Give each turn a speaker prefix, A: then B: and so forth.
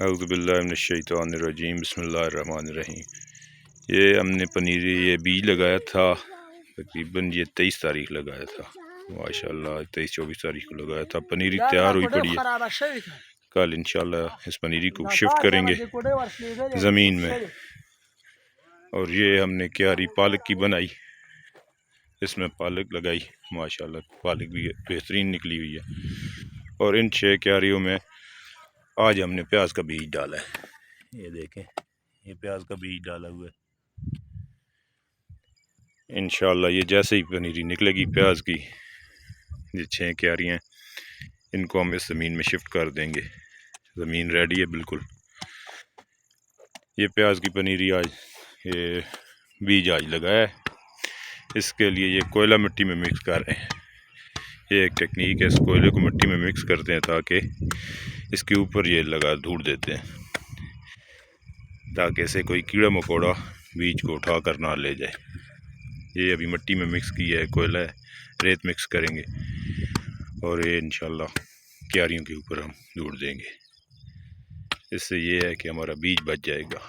A: औज़ुबिल्लाहिमिनश्शैतानिर्रजीम बिस्मिल्लाहिर्रहमानिर्रहीम। ये हमने पनीरी ये बीज लगाया था, तकरीबन ये 23 तारीख लगाया था। माशाल्लाह 23-24 तारीख को लगाया था। पनीरी तैयार हुई पड़ी है। कल इंशाल्लाह इस पनीरी को शिफ्ट करेंगे ज़मीन में। और ये हमने क्यारी पालक की बनाई, इसमें पालक लगाई। माशाल्लाह पालक भी बेहतरीन निकली हुई है। और इन 6 क्यारियों में आज हमने प्याज का बीज डाला है। ये देखें, ये प्याज का बीज डाला हुआ है। इंशाल्लाह ये जैसे ही पनीरी निकलेगी प्याज की, ये 6 क्यारियाँ इनको हम इस ज़मीन में शिफ्ट कर देंगे। ज़मीन रेडी है बिल्कुल। ये प्याज की पनीरी आज ये बीज आज लगाया है। इसके लिए ये कोयला मिट्टी में मिक्स कर रहे हैं। ये एक टेक्निक है, इस कोयले को मिट्टी में मिक्स करते हैं ताकि इसके ऊपर ये लगा धूड़ देते हैं, ताकि इसे कोई कीड़ा मकोड़ा बीज को उठा कर ना ले जाए। ये अभी मिट्टी में मिक्स किया है, कोयला है, रेत मिक्स करेंगे और ये इंशाल्लाह क्यारियों के ऊपर हम धूड़ देंगे। इससे ये है कि हमारा बीज बच जाएगा।